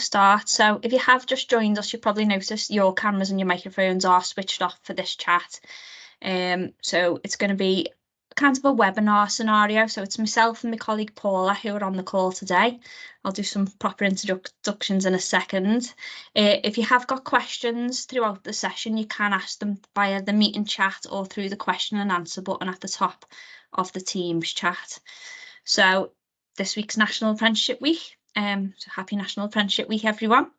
start. So if you have just joined us, you probably noticed your cameras and your microphones are switched off for this chat. So it's going to be kind of a webinar scenario. So it's myself and my colleague Paula who are on the call today. I'll do some proper introductions in a second. If you have got questions throughout the session, you can ask them via the meeting chat or through the question and answer button at the top of the Teams chat. So this week's National Apprenticeship Week. So happy National Apprenticeship Week, everyone.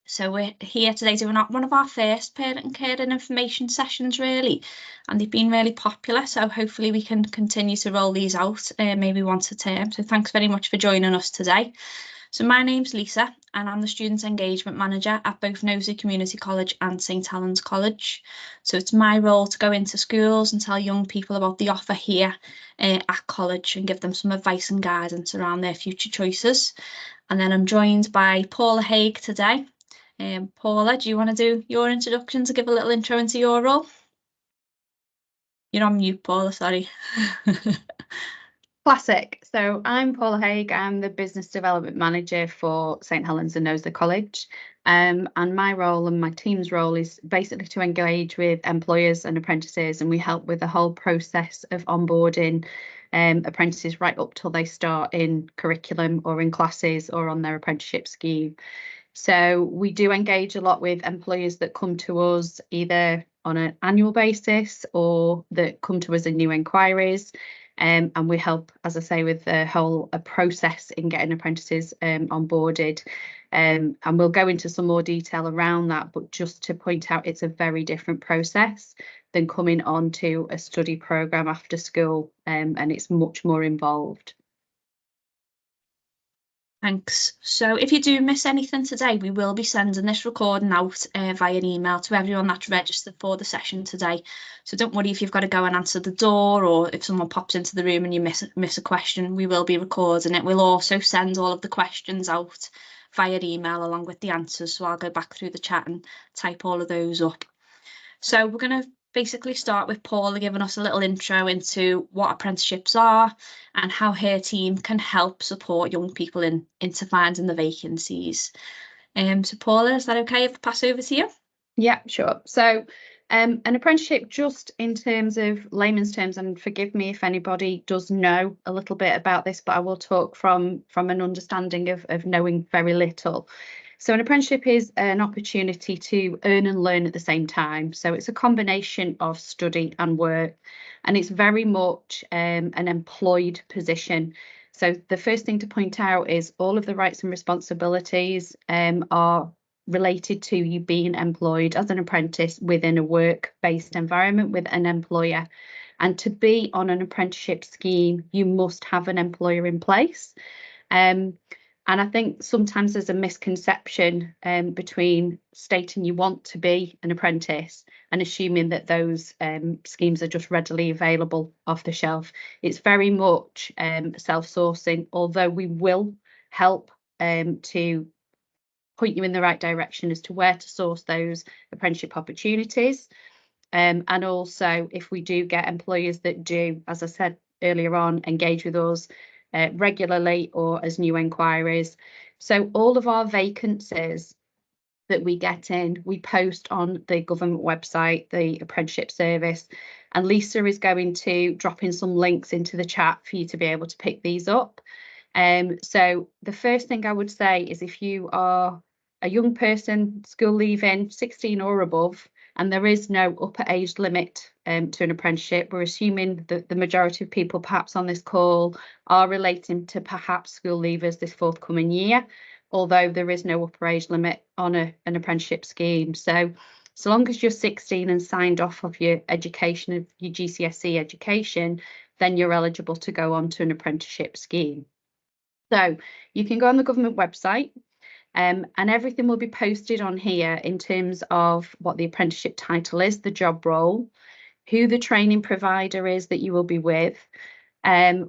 So we're here today doing one of our first parent care and information sessions, really, and they've been really popular. So hopefully we can continue to roll these out, maybe once a term. So thanks very much for joining us today. So my name's Lisa, and I'm the Student Engagement Manager at both Knowsley Community College and St Helens College. So it's my role to go into schools and tell young people about the offer here at college and give them some advice and guidance around their future choices. And then I'm joined by Paula Haig today. Paula, do you want to do your introduction to give a little intro into your role? You're on mute, Paula, sorry. Classic. So I'm Paula Haig. I'm the Business Development Manager for St Helens and Knowsley College. And my role and my team's role is basically to engage with employers and apprentices, and we help with the whole process of onboarding apprentices right up till they start in curriculum or in classes or on their apprenticeship scheme. So we do engage a lot with employers that come to us either on an annual basis or that come to us in new inquiries. And we help, as I say, with the whole process in getting apprentices onboarded. And we'll go into some more detail around that, but just to point out, it's a very different process than coming on to a study programme after school, and it's much more involved. Thanks. So if you do miss anything today, we will be sending this recording out via email to everyone that's registered for the session today. So don't worry if you've got to go and answer the door, or if someone pops into the room and you miss a question, we will be recording it. We'll also send all of the questions out via email along with the answers. So I'll go back through the chat and type all of those up. So we're going to basically start with Paula giving us a little intro into what apprenticeships are and how her team can help support young people into finding the vacancies. So Paula, is that okay if I pass over to you? Yeah, sure. So an apprenticeship, just in terms of layman's terms, and forgive me if anybody does know a little bit about this, but I will talk from an understanding of knowing very little. So an apprenticeship is an opportunity to earn and learn at the same time. So it's a combination of study and work, and it's very much an employed position. So the first thing to point out is all of the rights and responsibilities are related to you being employed as an apprentice within a work-based environment with an employer. And to be on an apprenticeship scheme, you must have an employer in place. And I think sometimes there's a misconception between stating you want to be an apprentice and assuming that those schemes are just readily available off the shelf. It's very much self-sourcing, although we will help to point you in the right direction as to where to source those apprenticeship opportunities. And also, if we do get employers that do, as I said earlier on, engage with us regularly or as new inquiries. So all of our vacancies that we get in, we post on the government website, the apprenticeship service, and Lisa is going to drop in some links into the chat for you to be able to pick these up. So the first thing I would say is if you are a young person, school leaving, 16 or above, and there is no upper age limit to an apprenticeship, we're assuming that the majority of people perhaps on this call are relating to perhaps school leavers this forthcoming year, although there is no upper age limit on an apprenticeship scheme. So long as you're 16 and signed off of your education, of your GCSE education, then you're eligible to go on to an apprenticeship scheme. So you can go on the government website, and everything will be posted on here in terms of what the apprenticeship title is, the job role, who the training provider is that you will be with,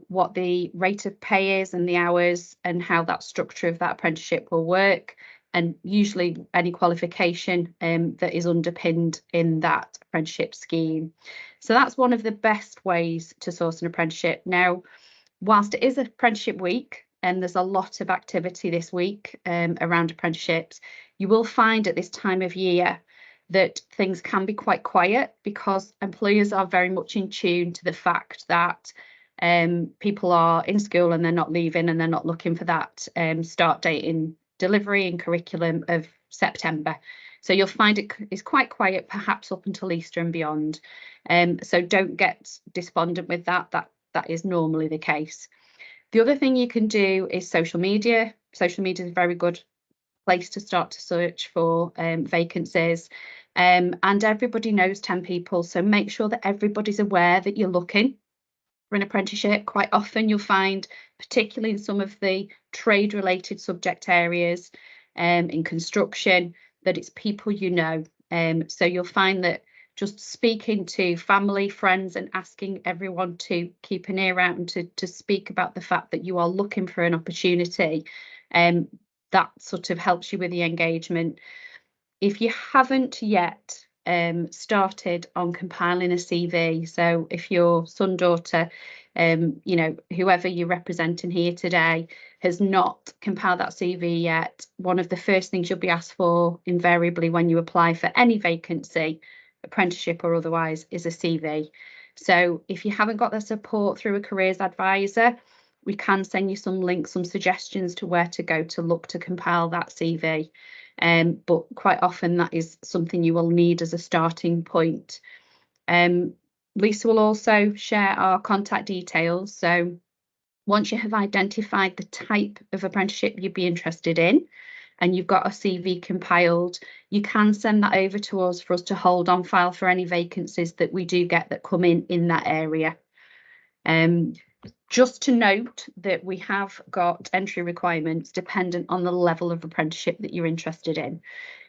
what the rate of pay is and the hours and how that structure of that apprenticeship will work, and usually any qualification that is underpinned in that apprenticeship scheme. So that's one of the best ways to source an apprenticeship. Now, whilst it is Apprenticeship Week, and there's a lot of activity this week around apprenticeships. You will find at this time of year that things can be quite quiet because employers are very much in tune to the fact that people are in school and they're not leaving, and they're not looking for that start date in delivery and curriculum of September. So you'll find it is quite quiet, perhaps up until Easter and beyond. So don't get despondent with that. That is normally the case. The other thing you can do is social media. Social media is a very good place to start to search for vacancies. And everybody knows 10 people, so make sure that everybody's aware that you're looking for an apprenticeship. Quite often you'll find, particularly in some of the trade related subject areas in construction, that it's people you know. So you'll find that just speaking to family, friends, and asking everyone to keep an ear out and to speak about the fact that you are looking for an opportunity, that sort of helps you with the engagement. If you haven't yet started on compiling a CV, so if your son, daughter, you know, whoever you're representing here today has not compiled that CV yet, one of the first things you'll be asked for invariably when you apply for any vacancy, apprenticeship or otherwise, is a CV. So if you haven't got the support through a careers advisor, we can send you some links, some suggestions to where to go to look to compile that CV. But quite often that is something you will need as a starting point. Lisa will also share our contact details. So once you have identified the type of apprenticeship you'd be interested in, and you've got a CV compiled, you can send that over to us for us to hold on file for any vacancies that we do get that come in that area. Just to note that we have got entry requirements dependent on the level of apprenticeship that you're interested in.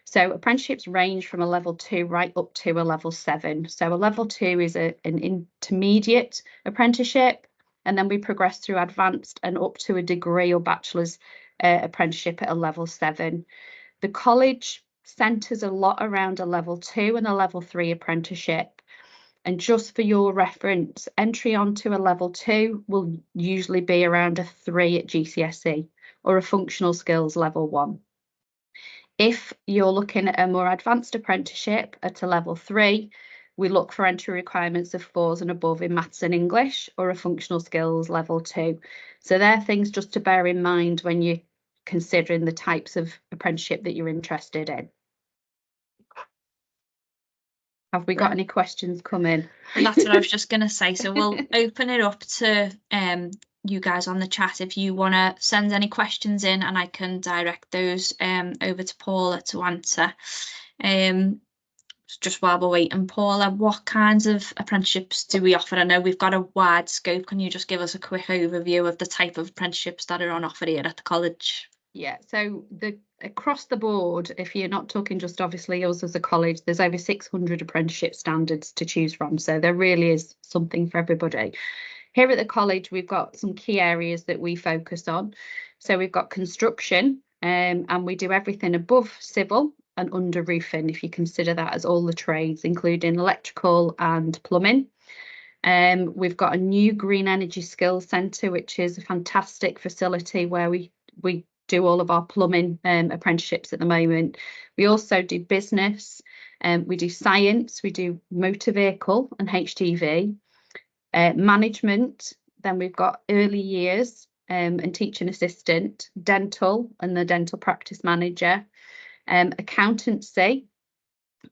So apprenticeships range from a level 2 right up to a level 7. So a level 2 is an intermediate apprenticeship, and then we progress through advanced and up to a degree or bachelor's apprenticeship at a level 7. The college centres a lot around a level 2 and a level 3 apprenticeship. And just for your reference, entry onto a level 2 will usually be around a 3 at GCSE or a functional skills level 1. If you're looking at a more advanced apprenticeship at a level 3, we look for entry requirements of 4s and above in maths and English, or a functional skills level 2. So they're things just to bear in mind when you're considering the types of apprenticeship that you're interested in. Have we got any questions coming? And that's what I was just going to say. So we'll open it up to you guys on the chat if you want to send any questions in, and I can direct those over to Paula to answer. Just while we're waiting, Paula, what kinds of apprenticeships do we offer? I know we've got a wide scope. Can you just give us a quick overview of the type of apprenticeships that are on offer here at the college? Yeah, so across the board, if you're not talking just obviously us as a college, there's over 600 apprenticeship standards to choose from. So there really is something for everybody. Here at the college, we've got some key areas that we focus on. So we've got construction, and we do everything above civil and under roofing, if you consider that as all the trades, including electrical and plumbing. We've got a new green energy skills centre, which is a fantastic facility where we do all of our plumbing apprenticeships at the moment. We also do business, we do science, we do motor vehicle and HGV, management. Then we've got early years and teaching assistant, dental and the dental practice manager, accountancy,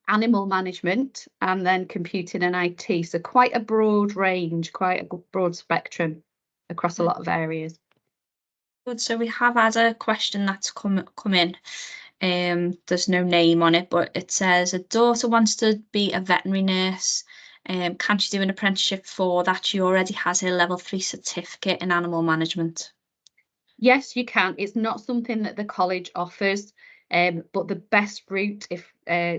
animal management, and then computing and IT. So quite a broad range, quite a broad spectrum across a lot of areas. Good. So we have had a question that's come in. There's no name on it, but it says a daughter wants to be a veterinary nurse. Can she do an apprenticeship for that? She already has her level 3 certificate in animal management. Yes, you can. It's not something that the college offers, but the best route, if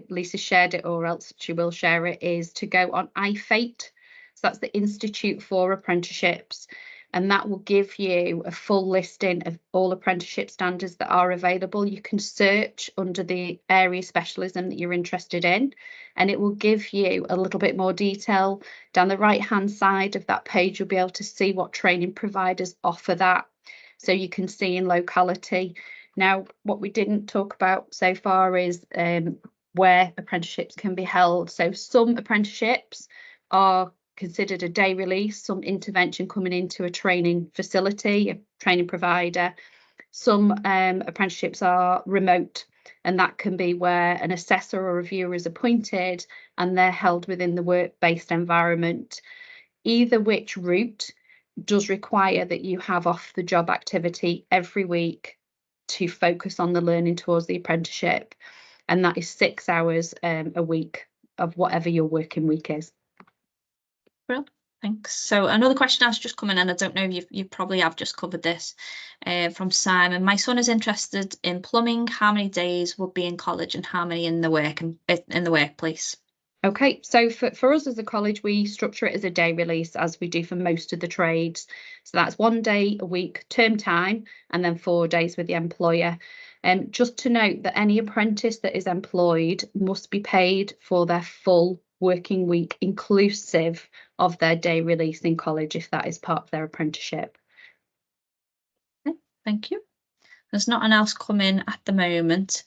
Lisa shared it or else she will share it, is to go on IFATE. So that's the Institute for Apprenticeships. And that will give you a full listing of all apprenticeship standards that are available. You can search under the area specialism that you're interested in, and it will give you a little bit more detail. Down the right hand side of that page, you'll be able to see what training providers offer that. So you can see in locality. Now, what we didn't talk about so far is where apprenticeships can be held. So some apprenticeships are considered a day release, some intervention coming into a training facility, a training provider. Some apprenticeships are remote, and that can be where an assessor or reviewer is appointed and they're held within the work-based environment. Either which route does require that you have off-the-job activity every week to focus on the learning towards the apprenticeship, and that is 6 hours a week of whatever your working week is. Well, thanks. So another question has just come in, and I don't know if you probably have just covered this, from Simon. My son is interested in plumbing. How many days would be in college and how many in the workplace? Okay, so for us as a college, we structure it as a day release, as we do for most of the trades. So that's 1 day a week term time, and then 4 days with the employer. Just to note that any apprentice that is employed must be paid for their full working week, inclusive of their day release in college, if that is part of their apprenticeship. Okay, thank you. There's nothing else coming at the moment.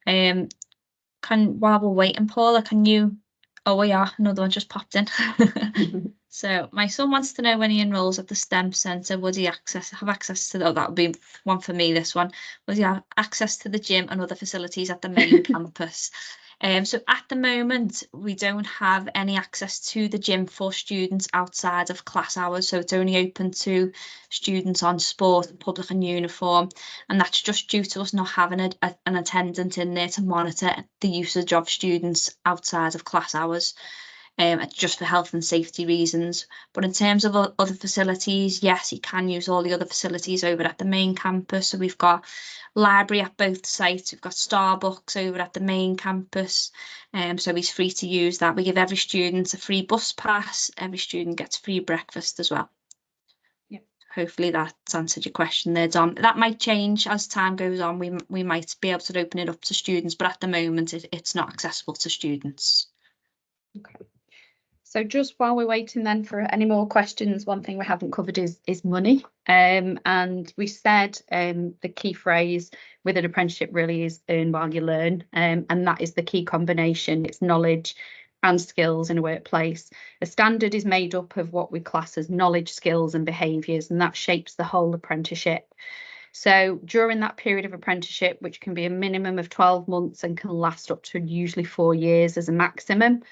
While we're waiting, Paula, can you? Oh, yeah, another one just popped in. So my son wants to know, when he enrolls at the STEM centre, would he have access to that would be one for me, this one. Would he have access to the gym and other facilities at the main campus? So at the moment, we don't have any access to the gym for students outside of class hours. So it's only open to students on sport, public and uniform. And that's just due to us not having an attendant in there to monitor the usage of students outside of class hours. Just for health and safety reasons. But in terms of other facilities, yes, he can use all the other facilities over at the main campus. So we've got library at both sites, we've got Starbucks over at the main campus, so he's free to use that. We give every student a free bus pass, every student gets free breakfast as well. Yep. Hopefully that's answered your question there, Dom. That might change as time goes on. We might be able to open it up to students, but at the moment it's not accessible to students. Okay. So just while we're waiting then for any more questions, one thing we haven't covered is money. And we said the key phrase with an apprenticeship really is earn while you learn. And that is the key combination. It's knowledge and skills in a workplace. A standard is made up of what we class as knowledge, skills and behaviours, and that shapes the whole apprenticeship. So during that period of apprenticeship, which can be a minimum of 12 months and can last up to usually 4 years as a maximum,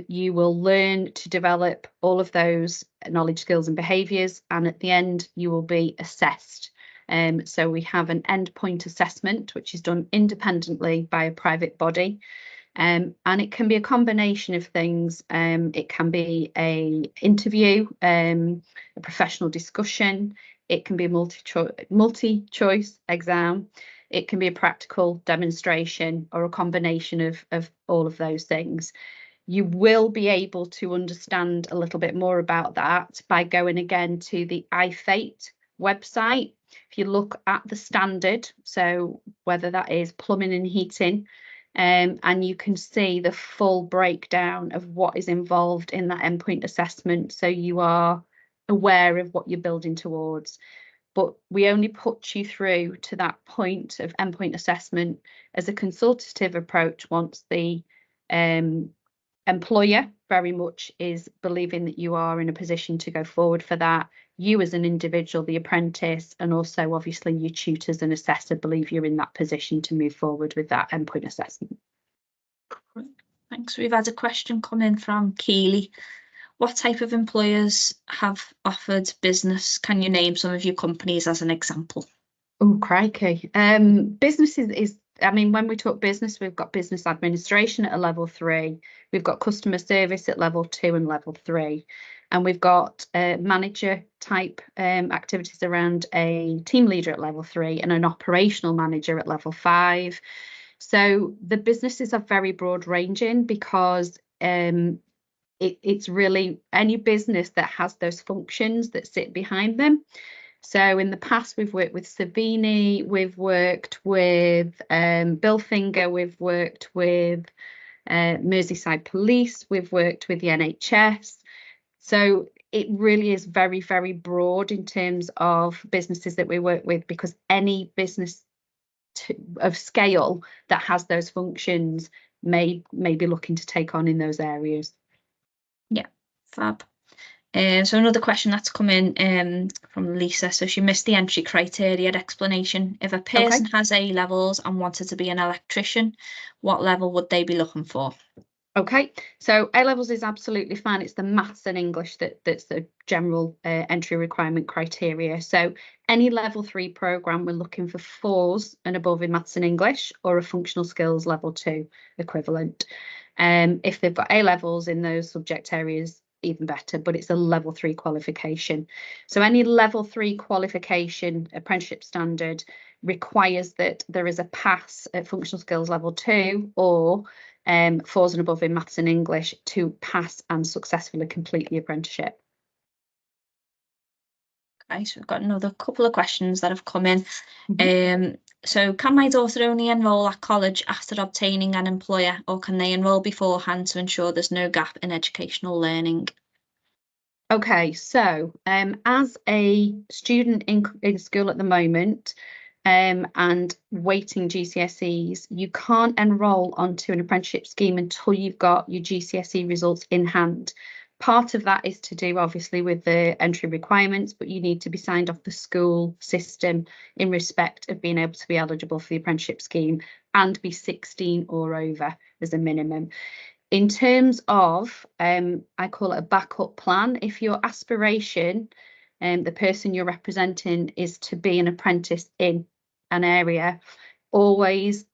you will learn to develop all of those knowledge, skills and behaviours, and at the end you will be assessed. So we have an endpoint assessment which is done independently by a private body, and it can be a combination of things. It can be an interview, a professional discussion, it can be a multi-choice exam, it can be a practical demonstration, or a combination of all of those things. You will be able to understand a little bit more about that by going again to the iFate website. If you look at the standard, so whether that is plumbing and heating, and you can see the full breakdown of what is involved in that endpoint assessment, so you are aware of what you're building towards. But we only put you through to that point of endpoint assessment as a consultative approach once the employer very much is believing that you are in a position to go forward for that. You as an individual, the apprentice, and also obviously your tutors and assessor believe you're in that position to move forward with that endpoint assessment. Thanks. We've had a question come in from Keely. What type of employers have offered business? Can you name some of your companies as an example? Oh, crikey. Business is, I mean, when we talk business, we've got business administration at a level 3. We've got customer service at level 2 and level 3. And we've got manager type activities around a team leader at level 3 and an operational manager at level 5. So the businesses are very broad ranging, because it's really any business that has those functions that sit behind them. So in the past, we've worked with Savini, we've worked with Billfinger, we've worked with Merseyside Police, we've worked with the NHS. So it really is very, very broad in terms of businesses that we work with, because any business of scale that has those functions may be looking to take on in those areas. Yeah, fab. So another question that's come in from Lisa. So she missed the entry criteria explanation. If a person has A levels and wanted to be an electrician, what level would they be looking for? Okay, so A levels is absolutely fine. It's the maths and English that's the general entry requirement criteria. So any level 3 program, we're looking for 4s and above in maths and English, or a functional skills level 2 equivalent. If they've got A levels in those subject areas, even better, but it's a level 3 qualification. So any level 3 qualification apprenticeship standard requires that there is a pass at functional skills level 2 or 4s and above in maths and English to pass and successfully complete the apprenticeship. Okay, so we've got another couple of questions that have come in. So can my daughter only enrol at college after obtaining an employer, or can they enrol beforehand to ensure there's no gap in educational learning? Okay, so as a student in school at the moment, and waiting GCSEs, you can't enrol onto an apprenticeship scheme until you've got your GCSE results in hand. Part of that is to do obviously with the entry requirements, but you need to be signed off the school system in respect of being able to be eligible for the apprenticeship scheme and be 16 or over as a minimum. In terms of, I call it a backup plan. If your aspiration, the person you're representing, is to be an apprentice in an area, always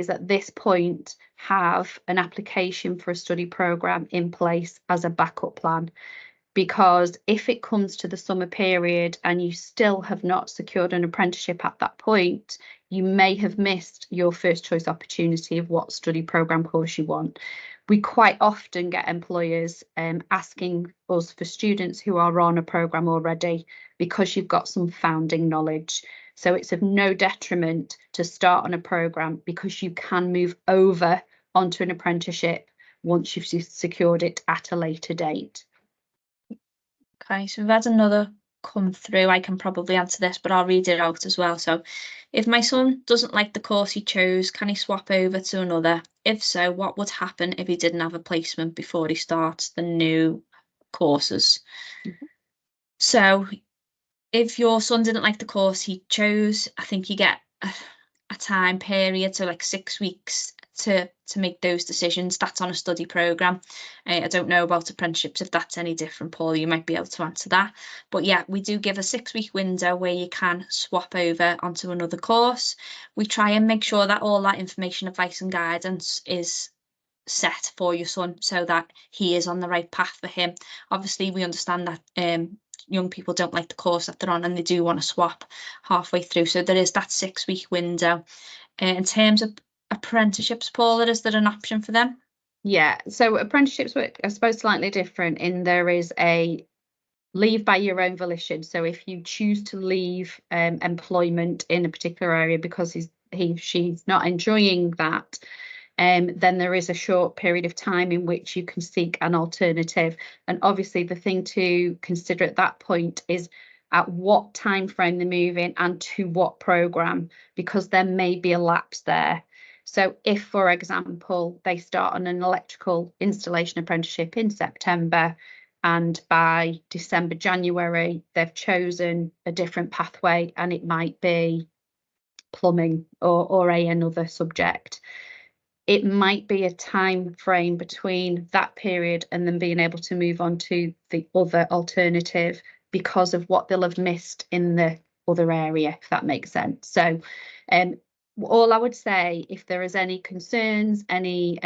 at this point have an application for a study programme in place as a backup plan. Because if it comes to the summer period and you still have not secured an apprenticeship at that point, you may have missed your first choice opportunity of what study programme course you want. We quite often get employers asking us for students who are on a programme already because you've got some founding knowledge. So it's of no detriment to start on a programme because you can move over onto an apprenticeship once you've secured it at a later date. Okay, so we've had another come through. I can probably answer this, but I'll read it out as well. So if my son doesn't like the course he chose, can he swap over to another? If so, what would happen if he didn't have a placement before he starts the new courses? So if your son didn't like the course he chose, I think you get a time period, so like 6 weeks to make those decisions. That's on a study programme. I don't know about apprenticeships, if that's any different, Paul. You might be able to answer that. But yeah, we do give a 6-week window where you can swap over onto another course. We try and make sure that all that information, advice and guidance is set for your son so that he is on the right path for him. Obviously, we understand that young people don't like the course that they're on and they do want to swap halfway through. So there is that 6-week window. In terms of apprenticeships, Paula, is there an option for them? Yeah, so apprenticeships work, I suppose, slightly different in there is a leave by your own volition. So if you choose to leave employment in a particular area because she's not enjoying that, then there is a short period of time in which you can seek an alternative. And obviously the thing to consider at that point is at what time frame they're moving and to what programme, because there may be a lapse there. So if, for example, they start on an electrical installation apprenticeship in September, and by December, January, they've chosen a different pathway and it might be plumbing or another subject, it might be a time frame between that period and then being able to move on to the other alternative because of what they'll have missed in the other area, if that makes sense. So all I would say, if there is any concerns, any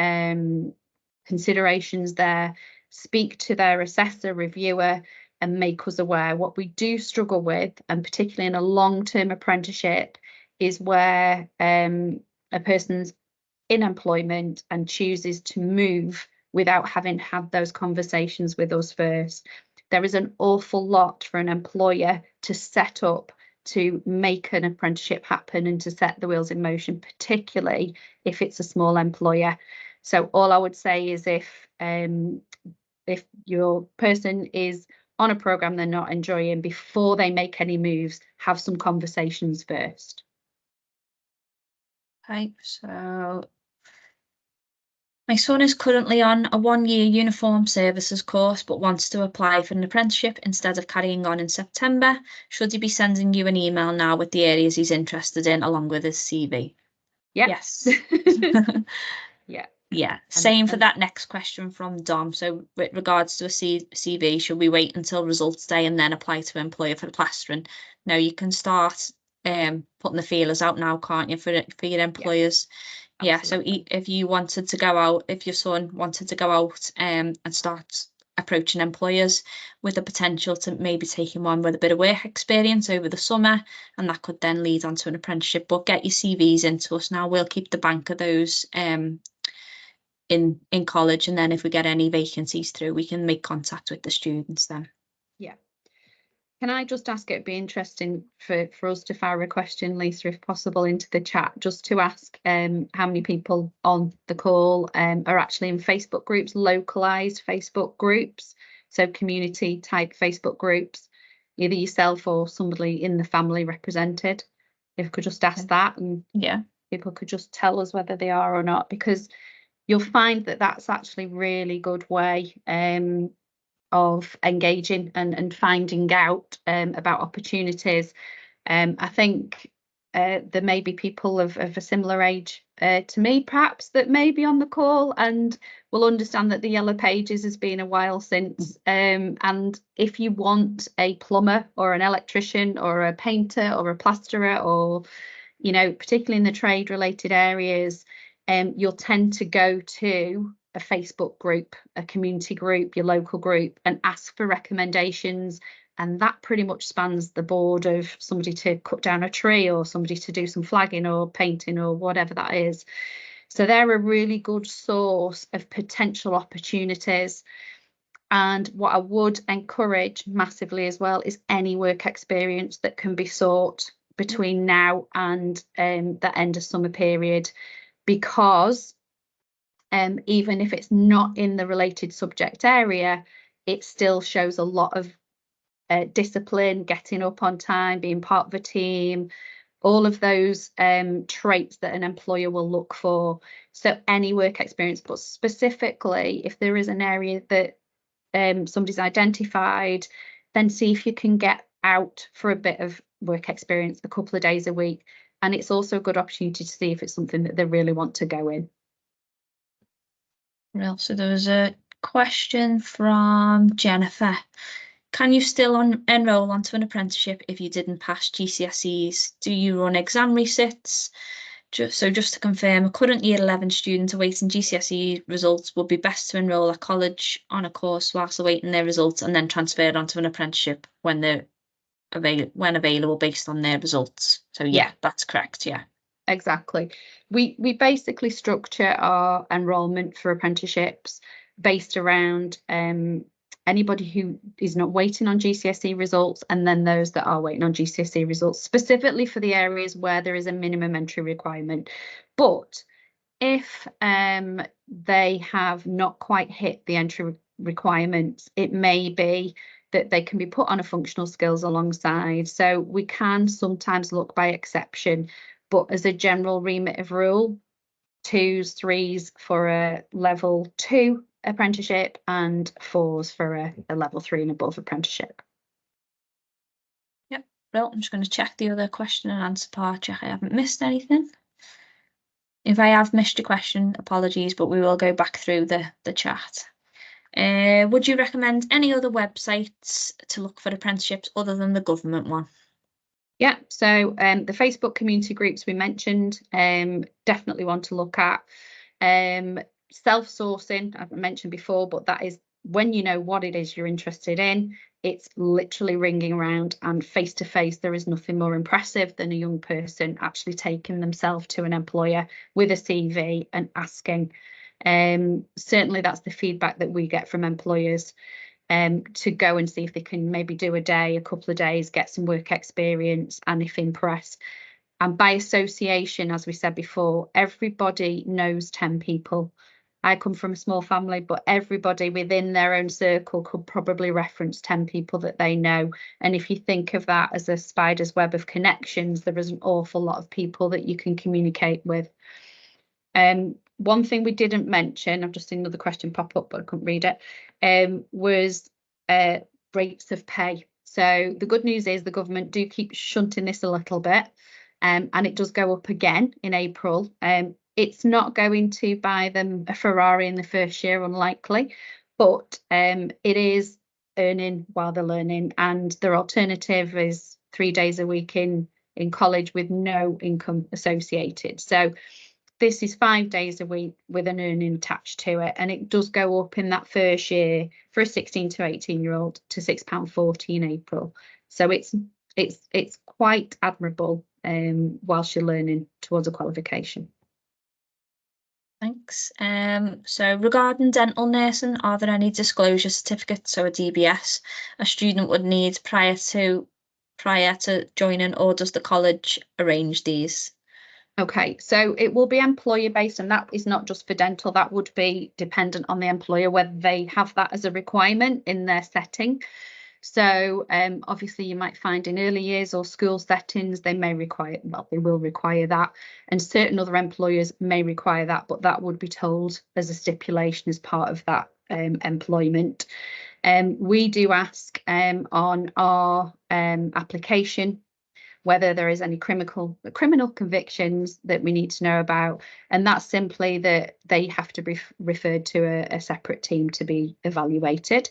considerations there, speak to their assessor, reviewer, and make us aware. What we do struggle with, and particularly in a long-term apprenticeship, is where a person's in employment and chooses to move without having had those conversations with us first. There is an awful lot for an employer to set up to make an apprenticeship happen and to set the wheels in motion, particularly if it's a small employer. So all I would say is if your person is on a program they're not enjoying, before they make any moves, have some conversations first. Okay, so my son is currently on a 1-year uniform services course but wants to apply for an apprenticeship instead of carrying on in September. Should he be sending you an email now with the areas he's interested in along with his CV? Yep. Yes. Yeah. Yeah, same for that next question from Dom. So with regards to a CV, should we wait until results day and then apply to employer for the plastering? No, you can start putting the feelers out now, can't you, for your employers? Yeah, so if you wanted to go out, if your son wanted to go out and start approaching employers with the potential to maybe take him on with a bit of work experience over the summer, and that could then lead on to an apprenticeship. But get your CVs into us now. We'll keep the bank of those in college, and then if we get any vacancies through, we can make contact with the students then. Yeah. Can I just ask, it'd be interesting for us to fire a question, Lisa, if possible, into the chat, just to ask how many people on the call are actually in Facebook groups, localized Facebook groups, so community type Facebook groups, either yourself or somebody in the family represented. If we could just ask that, and yeah, people could just tell us whether they are or not, because you'll find that that's actually really good way of engaging and finding out about opportunities. I think there may be people of a similar age to me, perhaps, that may be on the call and will understand that the Yellow Pages has been a while since. And if you want a plumber or an electrician or a painter or a plasterer, or, you know, particularly in the trade related areas, you'll tend to go to a Facebook group, a community group, your local group, and ask for recommendations. And that pretty much spans the board of somebody to cut down a tree or somebody to do some flagging or painting or whatever that is. So they're a really good source of potential opportunities. And what I would encourage massively as well is any work experience that can be sought between now and the end of summer period, because even if it's not in the related subject area, it still shows a lot of discipline, getting up on time, being part of a team, all of those traits that an employer will look for. So any work experience, but specifically if there is an area that somebody's identified, then see if you can get out for a bit of work experience a couple of days a week. And it's also a good opportunity to see if it's something that they really want to go in. Well, so there was a question from Jennifer. Can you still enrol onto an apprenticeship if you didn't pass GCSEs? Do you run exam resits? Just to confirm, a current year 11 student awaiting GCSE results would be best to enrol at college on a course whilst awaiting their results and then transfer onto an apprenticeship when they're available based on their results. So yeah, that's correct. Yeah. Exactly. We basically structure our enrolment for apprenticeships based around anybody who is not waiting on GCSE results, and then those that are waiting on GCSE results, specifically for the areas where there is a minimum entry requirement. But if they have not quite hit the entry requirements, it may be that they can be put on a functional skills alongside. So we can sometimes look by exception, but as a general remit of rule, 2s, 3s for a level 2 apprenticeship and 4s for a level 3 and above apprenticeship. Yep. Well, I'm just going to check the other question and answer part, check I haven't missed anything. If I have missed a question, apologies, but we will go back through the chat. Would you recommend any other websites to look for apprenticeships other than the government one? Yeah, so the Facebook community groups we mentioned, definitely want to look at. Self-sourcing, I've mentioned before, but that is when you know what it is you're interested in, it's literally ringing around, and face-to-face, there is nothing more impressive than a young person actually taking themselves to an employer with a CV and asking. Certainly that's the feedback that we get from employers, to go and see if they can maybe do a day, a couple of days, get some work experience, and if impressed. And by association, as we said before, everybody knows 10 people. I come from a small family, but everybody within their own circle could probably reference 10 people that they know. And if you think of that as a spider's web of connections, there is an awful lot of people that you can communicate with. One thing we didn't mention, I've just seen another question pop up, but I couldn't read it, was rates of pay. So the good news is the government do keep shunting this a little bit, and it does go up again in April. It's not going to buy them a Ferrari in the first year, unlikely, but it is earning while they're learning, and their alternative is 3 days a week in college with no income associated. So this is 5 days a week with an earning attached to it, and it does go up in that first year for a 16 to 18-year-old to £6.40 in April. So it's quite admirable whilst you're learning towards a qualification. Thanks. So regarding dental nursing, are there any disclosure certificates, so a DBS, a student would need prior to joining, or does the college arrange these? Okay, so it will be employer based, and that is not just for dental. That would be dependent on the employer whether they have that as a requirement in their setting. So obviously you might find in early years or school settings they may require, well, they will require that, and certain other employers may require that, but that would be told as a stipulation as part of that employment. We do ask on our application whether there is any criminal convictions that we need to know about, and that's simply that they have to be referred to a separate team to be evaluated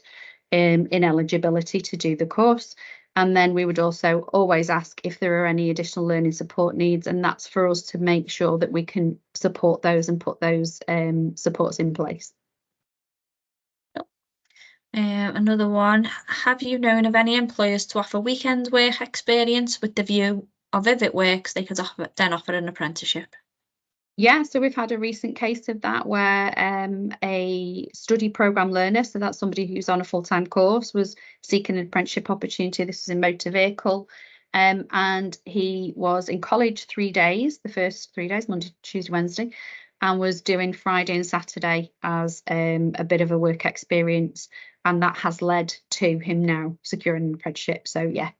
in eligibility to do the course. And then we would also always ask if there are any additional learning support needs, and that's for us to make sure that we can support those and put those supports in place. Another one, have you known of any employers to offer weekend work experience with the view of if it works, they could then offer an apprenticeship? Yeah, so we've had a recent case of that where a study programme learner, so that's somebody who's on a full-time course, was seeking an apprenticeship opportunity. This was in motor vehicle, and he was in college 3 days, the first 3 days, Monday, Tuesday, Wednesday, and was doing Friday and Saturday as a bit of a work experience, and that has led to him now securing an apprenticeship. So yeah.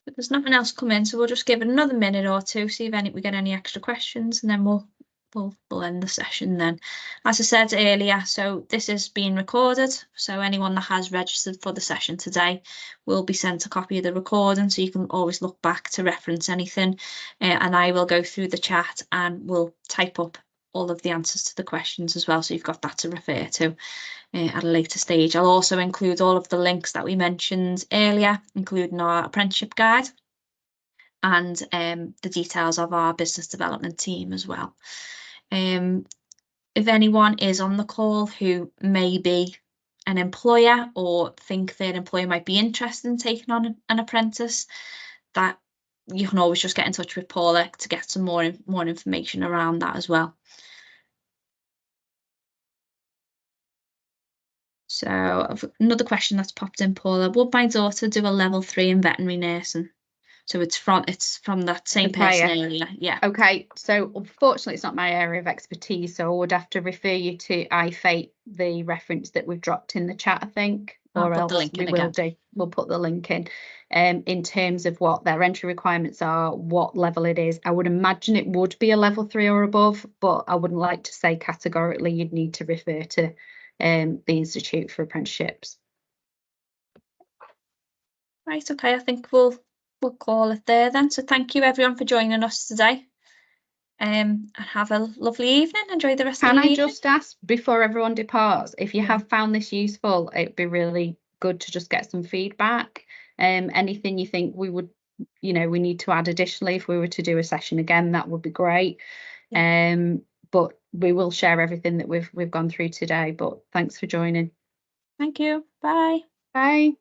But there's nothing else come in, so we'll just give it another minute or two, see if we get any extra questions, and then we'll end the session then. As I said earlier, so this is being recorded, so anyone that has registered for the session today will be sent a copy of the recording, so you can always look back to reference anything, and I will go through the chat and we'll type up all of the answers to the questions as well, so you've got that to refer to at a later stage. I'll also include all of the links that we mentioned earlier, including our apprenticeship guide and the details of our business development team as well. If anyone is on the call who may be an employer or think their employer might be interested in taking on an apprentice, that you can always just get in touch with Paula to get some more information around that as well. So another question that's popped in, Paula, would my daughter do a level 3 in veterinary nursing? So it's from that same person earlier. Yeah. Okay, so unfortunately it's not my area of expertise, so I would have to refer you to iFate, the reference that we've dropped in the chat, I think, or else we will do. We'll put the link in terms of what their entry requirements are, what level it is. I would imagine it would be a level 3 or above, but I wouldn't like to say categorically you'd need to refer to the Institute for Apprenticeships. Right, okay, I think we'll call it there then. So thank you everyone for joining us today. And have a lovely evening. Enjoy the rest of your evening. Can I just ask before everyone departs, if you have found this useful, it'd be really good to just get some feedback. Anything you think we would, we need to add additionally if we were to do a session again, that would be great. But we will share everything that we've gone through today. But thanks for joining. Thank you. Bye. Bye.